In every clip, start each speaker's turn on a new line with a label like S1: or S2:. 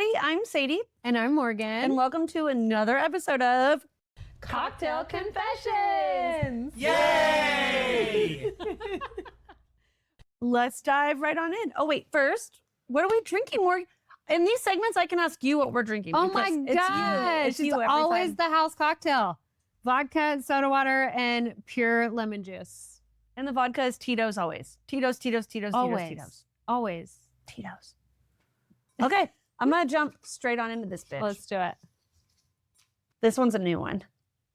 S1: everybody. I'm Sadie.
S2: And I'm Morgan.
S1: And welcome to another episode of
S2: Cocktail Confessions.
S3: Yay!
S1: Let's dive right on in. Oh, wait. First, what are we drinking, Morgan? In these segments, I can ask you what we're drinking.
S2: Oh my
S1: because
S2: gosh.
S1: It's you every
S2: always
S1: time.
S2: the house cocktail. Vodka, soda water, and pure lemon juice.
S1: And the vodka is Tito's always. Tito's.
S2: Always. Always.
S1: Tito's. Okay. I'm going to jump straight on into this bitch.
S2: Let's do it.
S1: This one's a new one.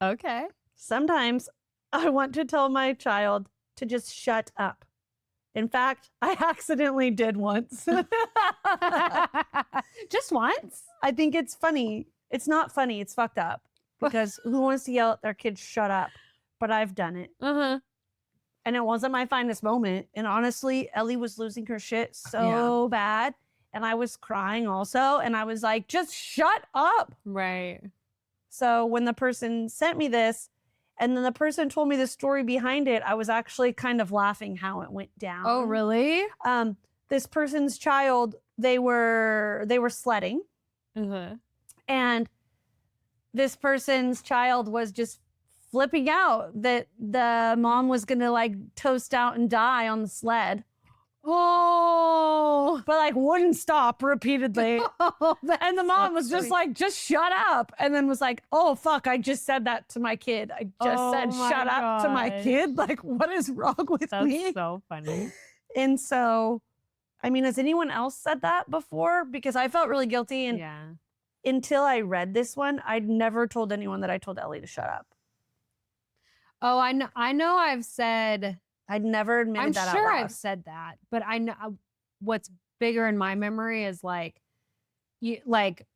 S2: Okay.
S1: Sometimes I want to tell my child to just shut up. In fact, I accidentally did once.
S2: Just once?
S1: I think it's funny. It's not funny. It's fucked up. Because who wants to yell at their kids, shut up? But I've done it.
S2: Uh-huh.
S1: And it wasn't my finest moment. And honestly, Ellie was losing her shit so bad. And I was crying also. And I was like, just shut up.
S2: Right.
S1: So when the person sent me this, and then the person told me the story behind it, I was actually kind of laughing how it went down.
S2: Oh, really?
S1: This person's child, they were sledding.
S2: Uh-huh.
S1: And this person's child was just flipping out that the mom was gonna like toast out and die on the sled,
S2: Oh.
S1: but like wouldn't stop repeatedly. And the mom was just like, just shut up. And then was like, oh fuck, I just said that to my kid. I just said
S2: Oh my
S1: shut up to my
S2: gosh.
S1: kid. Like, what is wrong with
S2: That's
S1: me?
S2: so funny.
S1: And so, I mean, has anyone else said that before? Because I felt really guilty. And
S2: Yeah.
S1: until I read this one, I'd never told anyone that I told Ellie to shut up.
S2: Oh, I know I've said...
S1: I'd never admitted
S2: I'm
S1: that
S2: sure
S1: out loud.
S2: I've said that, but I know what's bigger in my memory is like, you like,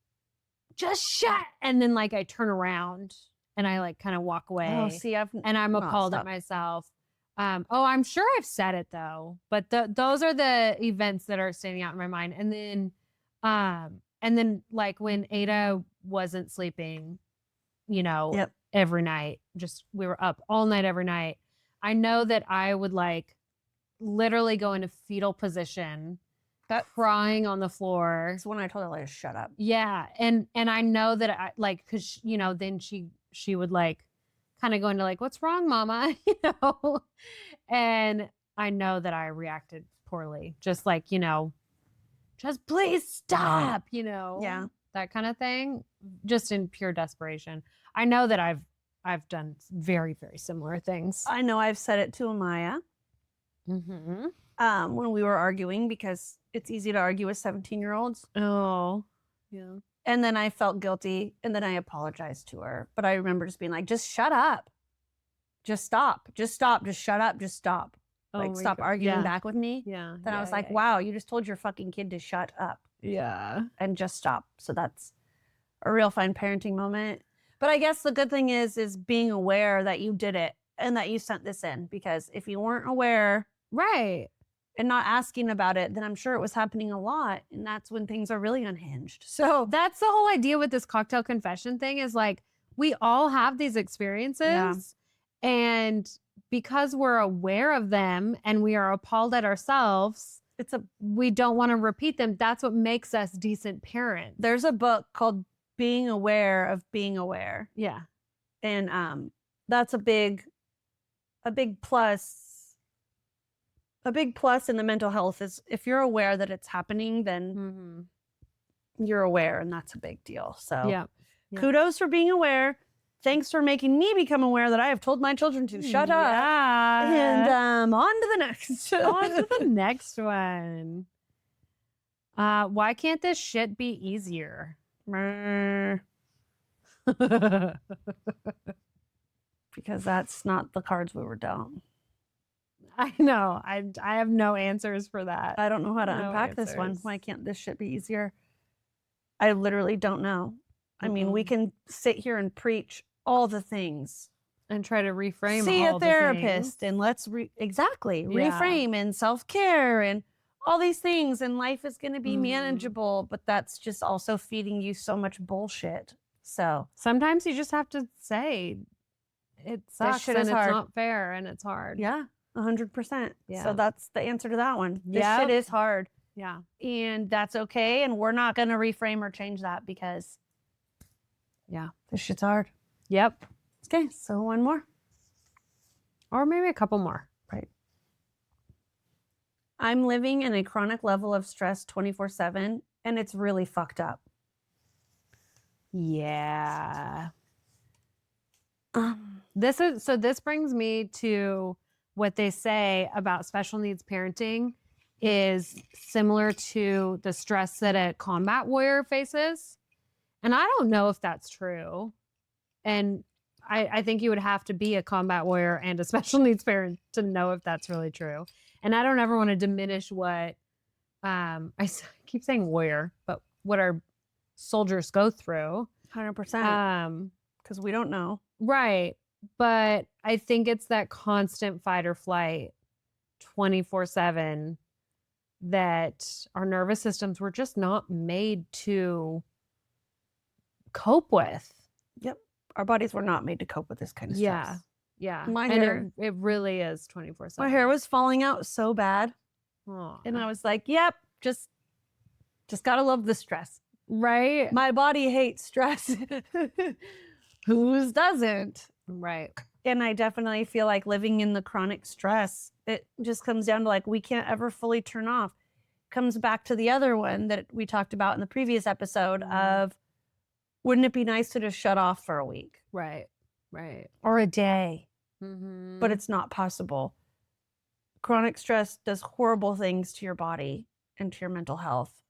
S2: just shut, and then like I turn around and I like kind of walk away,
S1: Oh, see, I've
S2: and I'm
S1: well,
S2: appalled
S1: stop.
S2: at myself. Oh, I'm sure I've said it though, but those are the events that are standing out in my mind. And then like when Ada wasn't sleeping, you know,
S1: Yep.
S2: every night, just we were up all night every night. I know that I would like literally go into fetal position, crying on the floor.
S1: It's when I told Ellie to shut up.
S2: Yeah, and I know that I like because you know then she would like kind of go into like what's wrong, Mama, you know, and I know that I reacted poorly, just like you know, just please stop, you know,
S1: Yeah.
S2: that kind of thing, just in pure desperation. I know that I've done very, very similar things.
S1: I know I've said it to Amaya
S2: Mm-hmm.
S1: when we were arguing because it's easy to argue with 17-year-olds.
S2: Oh, yeah.
S1: And then I felt guilty and then I apologized to her. But I remember just being like, just shut up. Just stop. Just stop. Just shut up. Just stop. Like, stop arguing back with me.
S2: Yeah.
S1: Then I was like, wow, you just told your fucking kid to shut up
S2: Yeah.
S1: and just stop. So that's a real fine parenting moment. But I guess the good thing is being aware that you did it and that you sent this in, because if you weren't aware
S2: Right.
S1: and not asking about it, then I'm sure it was happening a lot. And that's when things are really unhinged. So
S2: That's the whole idea with this cocktail confession thing is like, we all have these experiences.
S1: Yeah.
S2: And because we're aware of them and we are appalled at ourselves, we don't want to repeat them. That's what makes us decent parents.
S1: there's a book called Being Aware of Being Aware.
S2: Yeah.
S1: And that's a big plus. A big plus in the mental health is if you're aware that it's happening, then
S2: Mm-hmm.
S1: you're aware, and that's a big deal. So
S2: Yeah.
S1: kudos for being aware. Thanks for making me become aware that I have told my children to shut up.
S2: Yeah.
S1: And on to the next.
S2: On to the next one. Why can't this shit be easier?
S1: Because that's not the cards we were dealt.
S2: I know. I have no answers for that.
S1: I don't know how to
S2: No
S1: unpack this one.
S2: answers.
S1: Why can't this shit be easier? I literally don't know. I mean, we
S2: Mm-mm.
S1: can sit here and preach all the things.
S2: And try to reframe.
S1: See
S2: all
S1: a
S2: the
S1: therapist
S2: things.
S1: and let's
S2: Yeah.
S1: reframe and self-care and all these things, and life is going to be
S2: Mhm.
S1: manageable, but that's just also feeding you so much bullshit. So
S2: Sometimes you just have to say it sucks
S1: shit
S2: and
S1: is
S2: it's
S1: hard.
S2: not fair and it's hard.
S1: yeah, 100%.
S2: Yeah.
S1: So that's the answer to that one. This
S2: Yep.
S1: shit is hard.
S2: Yeah.
S1: And that's okay. And we're not going to reframe or change that because this shit's hard.
S2: Yep.
S1: Okay. So one more.
S2: Or maybe a couple more.
S1: Right. I'm living in a chronic level of stress 24/7 and it's really fucked up.
S2: Yeah. This brings me to what they say about special needs parenting is similar to the stress that a combat warrior faces. And I don't know if that's true. And I think you would have to be a combat warrior and a special needs parent to know if that's really true. And I don't ever want to diminish what I keep saying warrior, but what our soldiers go through.
S1: 100%. Because we don't know.
S2: Right. But I think it's that constant fight or flight 24/7 that our nervous systems were just not made to cope with.
S1: Yep. Our bodies were not made to cope with this kind of stress.
S2: Yeah.
S1: My
S2: and
S1: hair-
S2: it really is 24/7.
S1: My hair was falling out so bad.
S2: Aw.
S1: And I was like, yep, just gotta love the stress.
S2: Right.
S1: My body hates stress. Whose doesn't?
S2: Right.
S1: And I definitely feel like living in the chronic stress, it just comes down to like, we can't ever fully turn off. Comes back to the other one that we talked about in the previous episode of, wouldn't it be nice to just shut off for a week?
S2: Right.
S1: Or a day?
S2: Mm-hmm.
S1: But it's not possible. Chronic stress does horrible things to your body and to your mental health.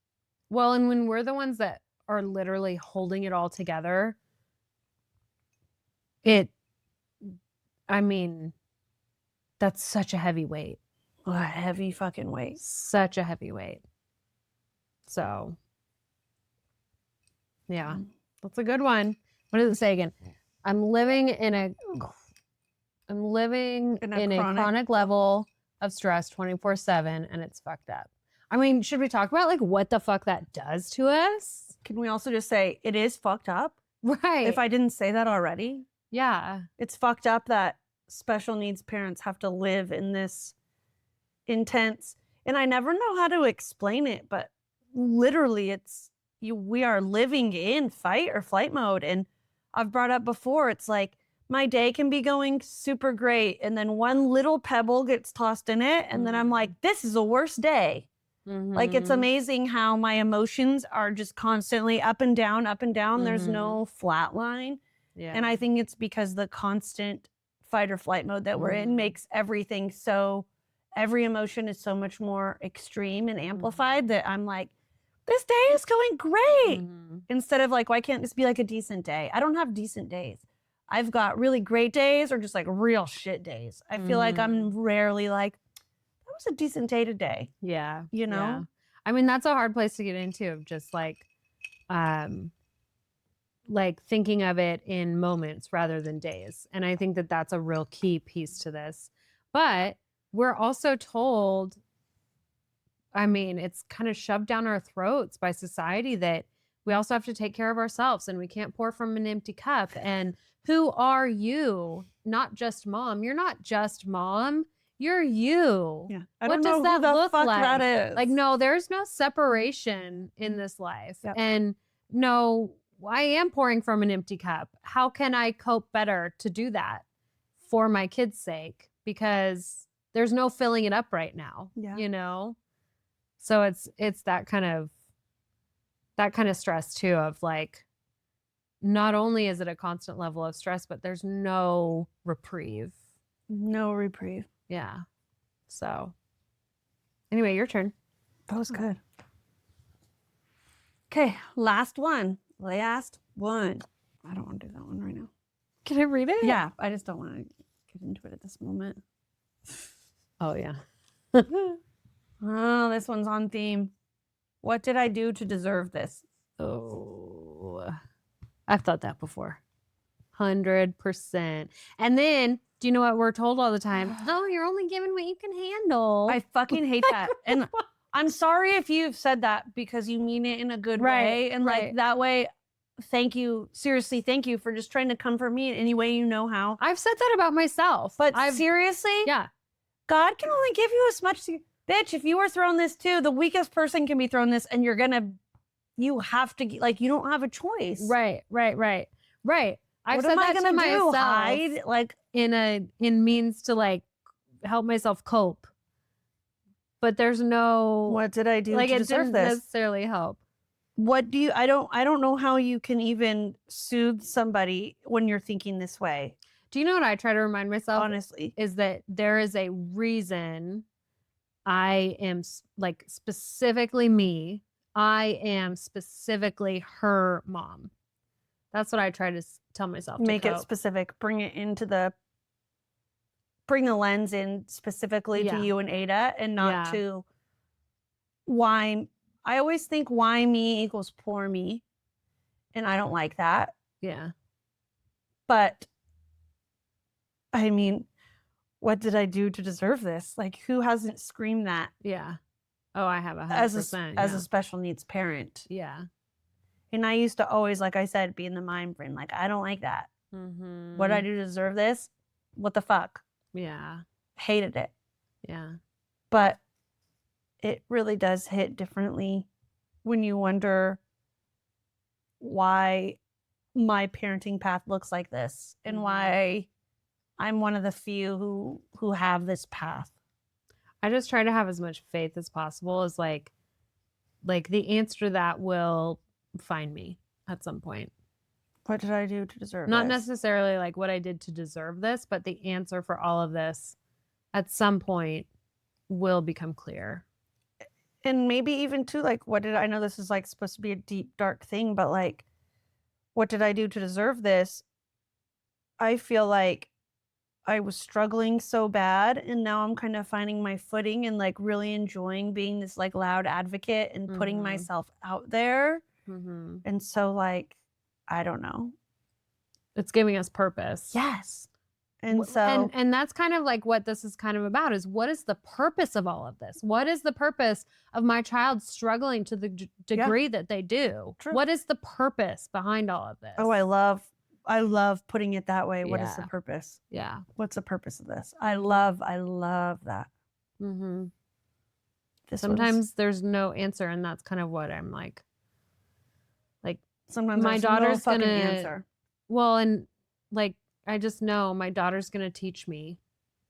S2: Well, and when we're the ones that are literally holding it all together, that's such a heavy weight.
S1: A heavy fucking weight.
S2: Such a heavy weight. So, yeah, that's a good one. What does it say again? I'm living in a chronic level of stress 24/7 and it's fucked up. I mean, should we talk about like what the fuck that does to us?
S1: Can we also just say it is fucked up?
S2: Right.
S1: If I didn't say that already.
S2: Yeah.
S1: It's fucked up that special needs parents have to live in this intense, and I never know how to explain it, but literally we are living in fight or flight mode. And I've brought up before, it's like my day can be going super great and then one little pebble gets tossed in it and then I'm like, this is a worse day. Like, it's amazing how my emotions are just constantly up and down, up and down. There's no flat line.
S2: Yeah.
S1: And I think it's because the constant fight or flight mode that we're in makes everything so, every emotion is so much more extreme and amplified that I'm like, this day is going great. Instead of like, why can't this be like a decent day? I don't have decent days. I've got really great days or just like real shit days. I feel like I'm rarely like, that was a decent day today.
S2: Yeah.
S1: You know?
S2: Yeah. I mean, that's a hard place to get into, of just like thinking of it in moments rather than days. And I think that that's a real key piece to this. But we're also told, I mean, it's kind of shoved down our throats by society that we also have to take care of ourselves and we can't pour from an empty cup. And who are you? Not just mom. You're not just mom. You're you.
S1: Yeah.
S2: What does that look like?
S1: That is.
S2: Like, no, there's no separation in this life.
S1: Yep.
S2: And no, I am pouring from an empty cup. How can I cope better to do that for my kids' sake? Because there's no filling it up right now.
S1: Yeah.
S2: You know? So it's that kind of stress too, of like, not only is it a constant level of stress, but there's no reprieve.
S1: No reprieve.
S2: Yeah. So anyway, your turn.
S1: That was good. Okay, last one. Last one. I don't want to do that one right now.
S2: Can I read it?
S1: Yeah, I just don't want to get into it at this moment.
S2: Oh, yeah.
S1: Oh, this one's on theme. What did I do to deserve this?
S2: Oh, I've thought that before. 100%. And then, do you know what we're told all the time? Oh, you're only given what you can handle.
S1: I fucking hate that. And I'm sorry if you've said that because you mean it in a good way. And like that way, thank you. Seriously, thank you for just trying to comfort me in any way you know how.
S2: I've said that about myself.
S1: But seriously?
S2: Yeah.
S1: God can only give you as much. bitch, if you were thrown this too, the weakest person can be thrown this, and you have to like, you don't have a choice.
S2: Right. I've
S1: What
S2: said
S1: am I
S2: that to
S1: gonna do?
S2: myself
S1: Hide? Like,
S2: in means to like help myself cope. But there's no
S1: what did I do
S2: like
S1: to
S2: it
S1: deserve
S2: didn't
S1: this?
S2: necessarily help.
S1: What do you? I don't know how you can even soothe somebody when you're thinking this way.
S2: Do you know what I try to remind myself?
S1: Honestly,
S2: Is that there is a reason I am like specifically me. I am specifically her mom. That's what I try to tell myself.
S1: make
S2: to
S1: it
S2: cope.
S1: specific. Bring the lens in specifically
S2: Yeah.
S1: to you and Ada, and not
S2: Yeah.
S1: to why. I always think why me equals poor me, and I don't like that.
S2: Yeah.
S1: But I mean, what did I do to deserve this? Like, who hasn't screamed that
S2: Yeah. Oh, I have 100%.
S1: as a special needs parent?
S2: yeah.
S1: And I used to always, like I said, be in the mind frame. Like, I don't like that.
S2: Mm-hmm.
S1: What did I do to deserve this? What the fuck?
S2: Yeah.
S1: Hated it.
S2: Yeah.
S1: But it really does hit differently when you wonder why my parenting path looks like this, and
S2: Mhm.
S1: why I'm one of the few who have this path.
S2: I just try to have as much faith as possible as like the answer to that will find me at some point.
S1: What did I do to deserve
S2: Not
S1: this?
S2: necessarily like what I did to deserve this, but the answer for all of this at some point will become clear.
S1: And maybe even too, like, I know this is like supposed to be a deep, dark thing, but like, what did I do to deserve this? I feel like I was struggling so bad, and now I'm kind of finding my footing and like really enjoying being this like loud advocate and putting
S2: Mhm.
S1: myself out there.
S2: Mm-hmm.
S1: And so, like, I don't know.
S2: It's giving us purpose.
S1: Yes. And so,
S2: and that's kind of like what this is kind of about, is what is the purpose of all of this? What is the purpose of my child struggling to the degree that they do?
S1: True.
S2: What is the purpose behind all of this?
S1: oh, I love putting it that way. What is the
S2: Yeah.
S1: purpose?
S2: Yeah.
S1: What's the purpose of this? I love that.
S2: Mm-hmm.
S1: This
S2: Sometimes there's no answer, and that's kind of what I'm like.
S1: sometimes
S2: my
S1: there's
S2: daughter's
S1: no fucking
S2: gonna-
S1: answer.
S2: Well, and like I just know my daughter's going to teach me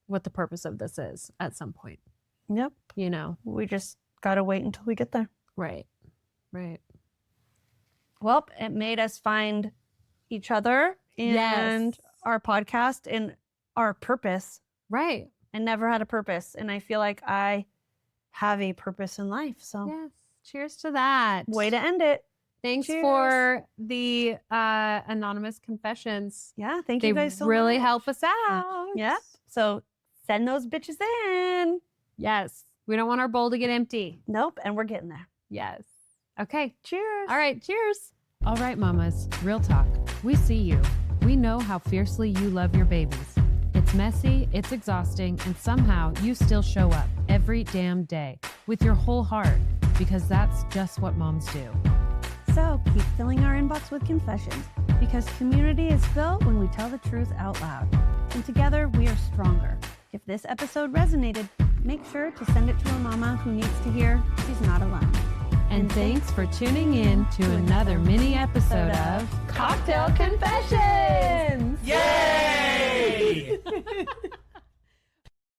S2: what the purpose of this is at some point.
S1: Yep.
S2: You know.
S1: We just gotta wait until we get there.
S2: Right. Right.
S1: Well, it made us find each other and
S2: Yes.
S1: our podcast and our purpose.
S2: Right.
S1: I never had a purpose, and I feel like I have a purpose in life. So,
S2: Yes. Cheers to that.
S1: way to end it.
S2: Thanks
S1: Cheers.
S2: for the anonymous confessions.
S1: Yeah, thank
S2: They
S1: you guys so
S2: really
S1: much.
S2: help us out.
S1: Yeah. So send those bitches in.
S2: Yes. We don't want our bowl to get empty.
S1: Nope, and we're getting there.
S2: Yes. Okay.
S1: Cheers.
S2: All right. Cheers. All right, mamas. Real talk. We see you. We know how fiercely you love your babies. It's messy, it's exhausting, and somehow you still show up every damn day with your whole heart, because that's just what moms do.
S1: So keep filling our inbox with confessions, because community is built when we tell the truth out loud. And together we are stronger. If this episode resonated, make sure to send it to a mama who needs to hear she's not alone.
S2: And thanks for tuning in to another mini episode of
S1: Cocktail Confessions!
S3: Yay!